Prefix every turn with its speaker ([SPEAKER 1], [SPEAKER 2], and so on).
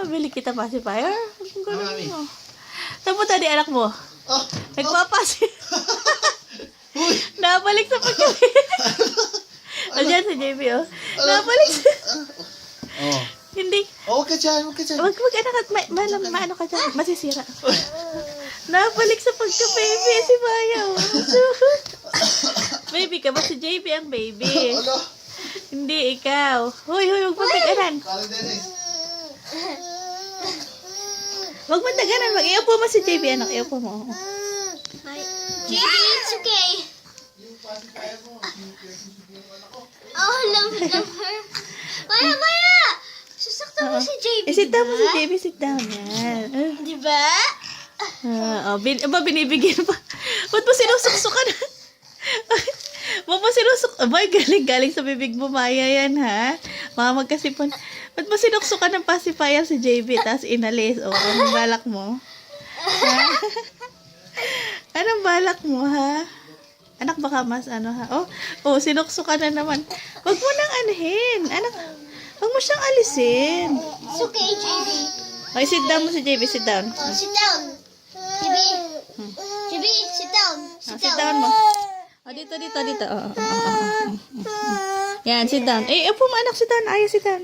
[SPEAKER 1] Bili kita pacifier. Ang galing
[SPEAKER 2] Mami.
[SPEAKER 1] mo. Saan mo tadi anak mo?
[SPEAKER 2] Oh,
[SPEAKER 1] Nagpapasi.
[SPEAKER 2] uy!
[SPEAKER 1] Nabalik sa pagkain. Ayan si JB, oh. Nabalik sa...
[SPEAKER 2] Oh.
[SPEAKER 1] Hindi.
[SPEAKER 2] Oh, huwag ka dyan, huwag ka dyan.
[SPEAKER 1] Wag anak at maano ka dyan. Masisira. Nabalik sa pagka-baby si Maya, oh. Baby ka ba? Si JB ang baby.
[SPEAKER 2] Ano?
[SPEAKER 1] Hindi ikaw. Hoy, huwag mo taganan.
[SPEAKER 2] Kaling Dennis.
[SPEAKER 1] Huwag mo taganan. Mag-iupo mo si JB, anak. Iupo mo.
[SPEAKER 3] JB, it's okay. Oh, love her. Maya! Sasaktan mo si JB,
[SPEAKER 1] Sit down mo si JB. Sit down. Yan.
[SPEAKER 3] Diba?
[SPEAKER 1] Binibigyan pa. Ba't mo sinusuksukan? Ba't mo sinusuk... Abay, galing sa bibig mo, Maya yan, ha? Mga magkasipon. Ba't mo sinuksukan ng pacifier si JB, tapos inalis? O, anong balak mo? Ha? Anong balak mo, ha? Anak, baka mas ano, ha? Sinuksukan na naman. Huwag mo nang anahin. Anak, huwag mo siyang alisin.
[SPEAKER 3] It's okay, JB.
[SPEAKER 1] Okay, sit down mo si JB. Sit down.
[SPEAKER 3] Oh, sit down. JB. JB, sit down.
[SPEAKER 1] Sit down mo. Dito. Yan, sit down. Upo mo, anak, sit down. Ayaw, sit down.